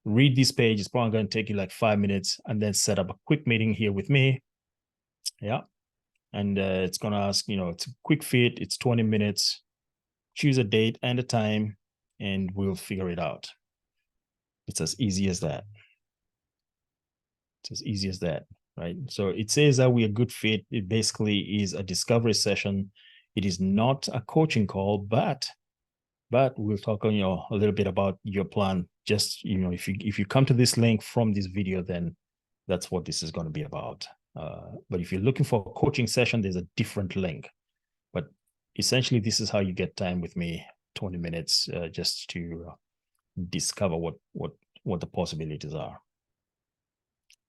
Read this page. It's probably going to take you like 5 minutes, and then set up a quick meeting here with me. Yeah. And it's going to ask, it's a quick fit. It's 20 minutes. Choose a date and a time, and we'll figure it out. It's as easy as that. It's as easy as that, right? So it says that we're a good fit. It basically is a discovery session. It is not a coaching call, but we'll talk, a little bit about your plan. Just, if you come to this link from this video, then that's what this is going to be about. But if you're looking for a coaching session, there's a different link. But essentially, this is how you get time with me, 20 minutes, just to discover what the possibilities are.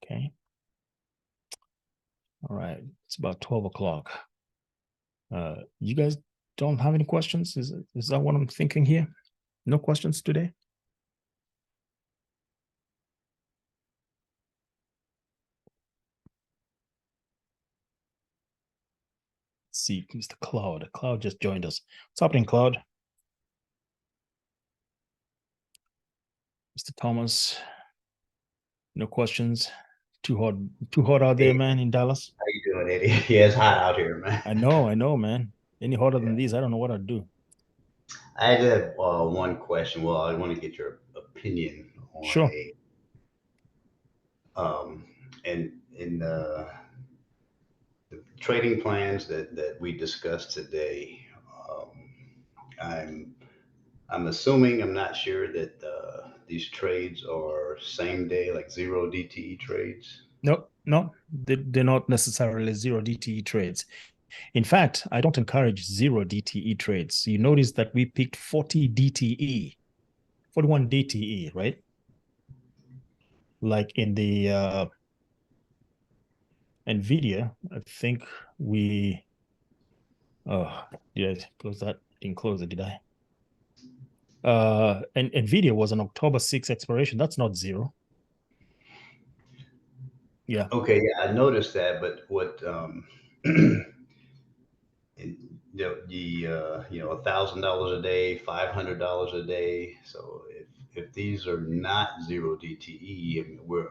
Okay. All right. It's about 12 o'clock. You guys don't have any questions? Is that what I'm thinking here? No questions today? Let's see, Mr. Cloud. Cloud just joined us. What's happening, Cloud? Mr. Thomas, no questions. Too hot out there, man, in Dallas. How you doing, Eddie? Yeah, it's hot out here, man. I know, man. Any hotter than these, I don't know what I'd do. I just have one question. Well, I want to get your opinion on Sure. and in the trading plans that we discussed today, I'm assuming, I'm not sure that these trades are same day, like 0 DTE trades. No, no, they're not necessarily 0 DTE trades. In fact, I don't encourage 0 DTE trades. You notice that we picked 40 DTE, 41 DTE, right? Like in the NVIDIA, I think we, did I close that? Didn't close it, did I? And NVIDIA was an October 6th expiration. That's not 0. Yeah. Okay, yeah, I noticed that, but what $1,000 a day, $500 a day. So if these are not 0 DTE, I mean, we're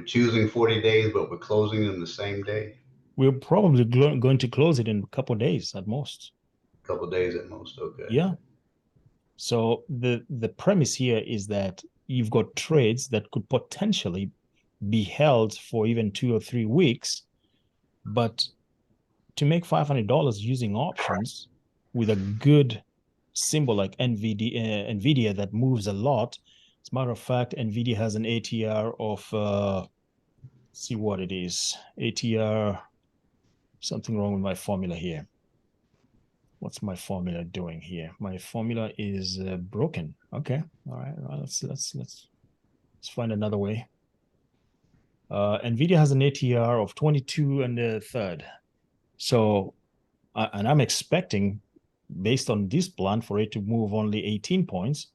choosing 40 days, but we're closing them the same day, We're probably going to close it in a couple of days at most. a couple of days at most. Okay. Yeah. So the premise here is that you've got trades that could potentially be held for even 2 or 3 weeks, but to make $500 using options with a good symbol like NVIDIA that moves a lot. As a matter of fact, NVIDIA has an ATR of see what it is. ATR, something wrong with my formula here. What's my formula doing here? My formula is broken. Okay, all right. Well, let's find another way. NVIDIA has an ATR of 22 and a third. So, and I'm expecting, based on this plan, for it to move only 18 points.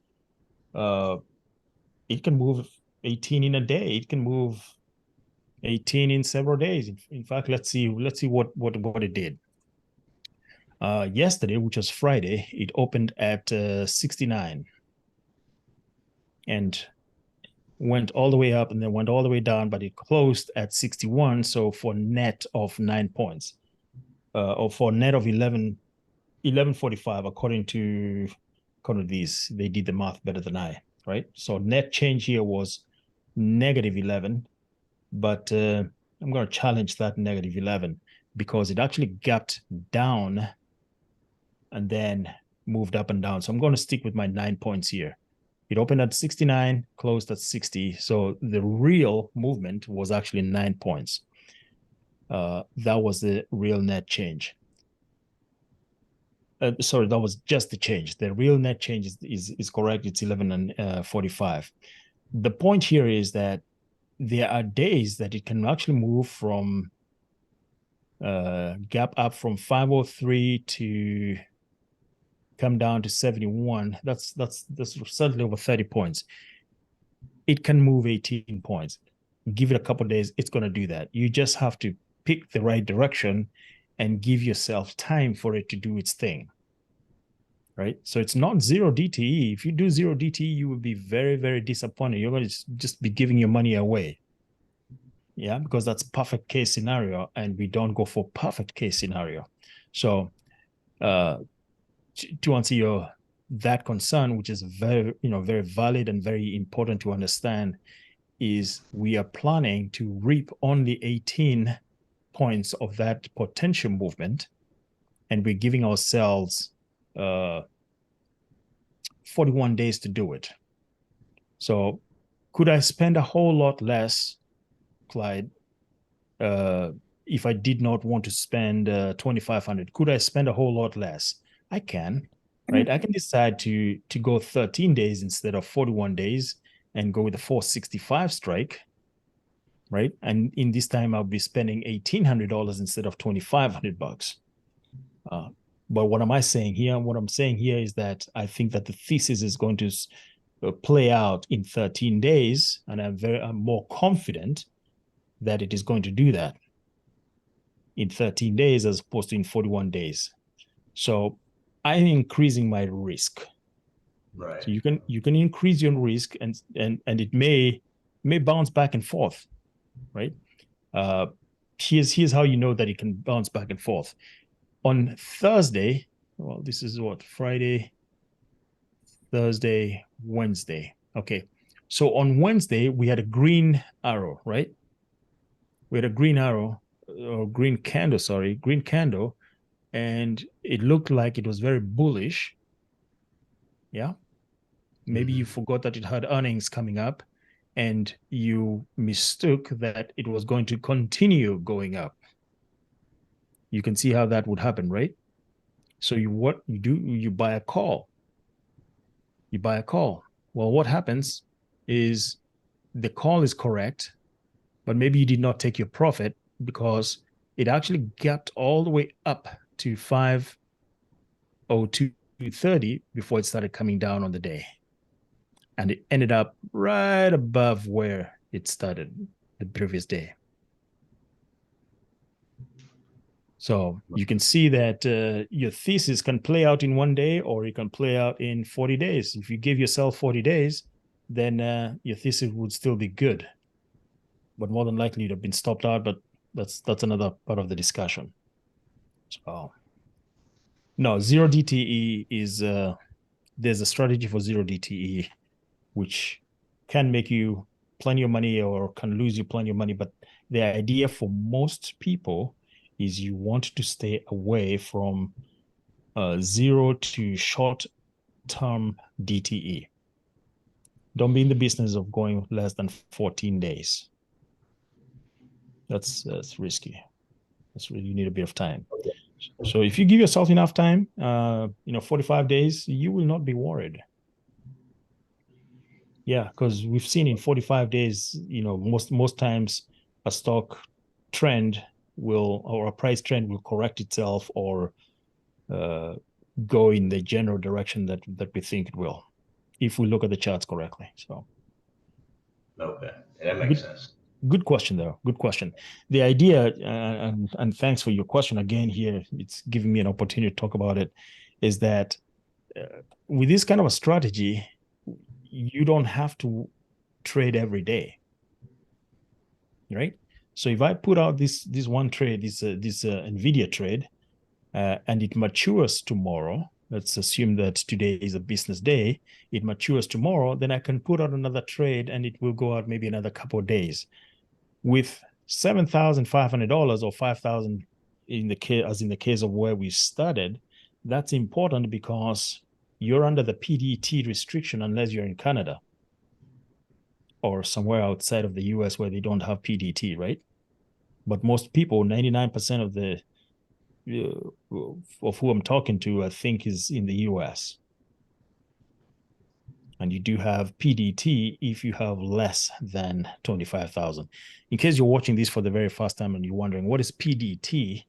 It can move 18 in a day. It can move 18 in several days. In fact, let's see what it did. Yesterday, which was Friday, it opened at 69 and went all the way up and then went all the way down, but it closed at 61. So for net of 9 points, or for net of 1145, according to these, they did the math better than I, right? So net change here was negative 11, but I'm going to challenge that negative 11 because it actually gapped down and then moved up and down. So I'm going to stick with my 9 points here. It opened at 69, closed at 60. So the real movement was actually 9 points. That was the real net change. Sorry, that was just the change. The real net change is correct. It's 11 and 45. The point here is that there are days that it can actually move from gap up from 503 to come down to 71. That's certainly over 30 points. It can move 18 points. Give it a couple of days, it's going to do that. You just have to pick the right direction and give yourself time for it to do its thing, right? So it's not 0 DTE. If you do 0 DTE, you will be very, very disappointed. You're going to just be giving your money away. Yeah, because that's perfect case scenario, and we don't go for perfect case scenario. So to answer that concern, which is very, very valid and very important to understand, is we are planning to reap only 18 points of that potential movement, and we're giving ourselves 41 days to do it. So could I spend a whole lot less, Clyde, if I did not want to spend 2,500? Could I spend a whole lot less? I can, right? I can decide to go 13 days instead of 41 days and go with a 465 strike, right? And in this time, I'll be spending $1,800 instead of $2,500. But what am I saying here? What I'm saying here is that I think that the thesis is going to play out in 13 days, and I'm more confident that it is going to do that in 13 days as opposed to in 41 days. So I'm increasing my risk. Right. So you can increase your risk, and it may bounce back and forth, right? Here's how you know that it can bounce back and forth. On Thursday, well, this is what, Friday, Thursday, Wednesday. Okay, so on Wednesday we had a green arrow, right? We had a green arrow or green candle, sorry, green candle, and it looked like it was very bullish. Yeah. Maybe you forgot that it had earnings coming up and you mistook that it was going to continue going up. You can see how that would happen, right? So what you do, you buy a call. You buy a call. Well, what happens is the call is correct, but maybe you did not take your profit because it actually got all the way up to 502.30 before it started coming down on the day. And it ended up right above where it started the previous day. So you can see that your thesis can play out in one day, or it can play out in 40 days. If you give yourself 40 days, then your thesis would still be good. But more than likely, you'd have been stopped out, but that's another part of the discussion. So no, zero DTE is, there's a strategy for zero DTE, which can make you plenty of money or can lose you plenty of money. But the idea for most people is you want to stay away from zero to short-term DTE. Don't be in the business of going less than 14 days. That's risky. That's really, you need a bit of time. So if you give yourself enough time, 45 days, you will not be worried. Yeah, because we've seen in 45 days, most times a stock trend or a price trend will correct itself or go in the general direction that we think it will, if we look at the charts correctly. So Okay, that makes sense. good question, though. Good question. The idea, and thanks for your question again here, it's giving me an opportunity to talk about it, is that with this kind of a strategy, you don't have to trade every day, right? So if I put out this one trade, this NVIDIA trade, and it matures tomorrow, let's assume that today is a business day, it matures tomorrow, then I can put out another trade and it will go out maybe another couple of days. With $7,500 or 5,000 in the case of where we started, that's important because you're under the PDT restriction unless you're in Canada or somewhere outside of the US where they don't have PDT, right? But most people, 99% of the of who I'm talking to, I think is in the US. And you do have PDT if you have less than 25,000. In case you're watching this for the very first time and you're wondering what is PDT,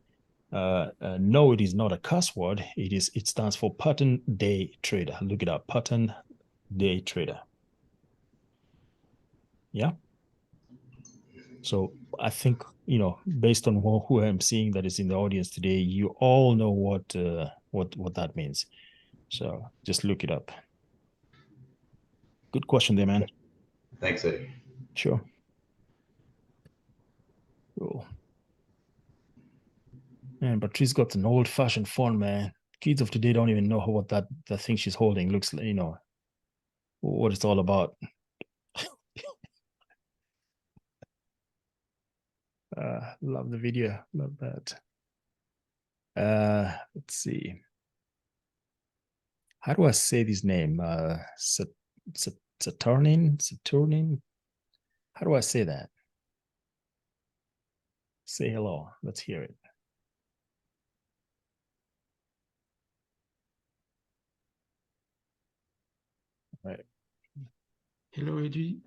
no, it is not a cuss word. It stands for pattern day trader. Look it up, pattern day trader. Yeah. So I think, based on who I'm seeing that is in the audience today, you all know what that means. So just look it up. Good question there, man. Thanks, Eddie. Sure. Cool. Man, Patrice got an old-fashioned phone, man. Kids of today don't even know what that thing she's holding looks like, what it's all about. Love the video. Love that. Let's see. How do I say this name? Saturnin? How do I say that? Say hello. Let's hear it. All right. Hello, Eddie.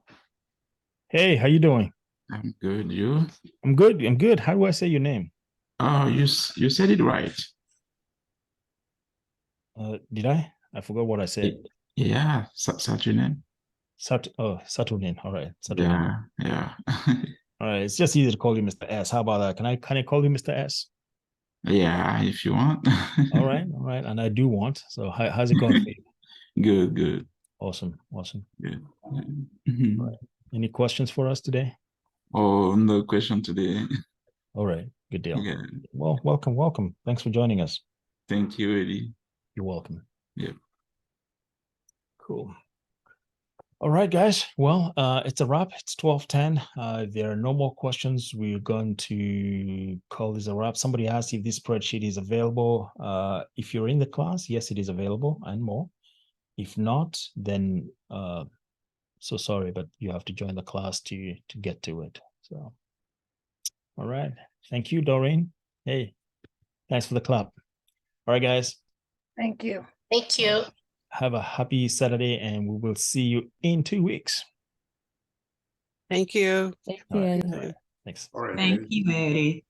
Hey, how you doing? I'm good. You? I'm good. I'm good. How do I say your name? Oh, you said it right. Did I? I forgot what I said. Yeah, Saturnin. Saturnin. All right. Saturnin. Yeah, yeah. All right. It's just easy to call you Mr. S. How about that? Can I call you Mr. S? Yeah, if you want. All right. All right. And I do want. So how's it going for you? Good, good, Awesome. Awesome. good. All right. Any questions for us today? Oh, no question today. All right. Good deal. Yeah. Well, welcome. Thanks for joining us. Thank you, Eddie. You're welcome. Yeah. Cool. All right, guys. Well, it's a wrap. It's 12:10. If there are no more questions, we're going to call this a wrap. Somebody asked if this spreadsheet is available. If you're in the class, yes, it is available and more. If not, then so sorry, but you have to join the class to get to it. So, all right. Thank you, Doreen. Hey, thanks for the clap. All right, guys. Thank you. Thank you. Have a happy Saturday, and we will see you in 2 weeks. Thank you. All right. Thanks. Thank you.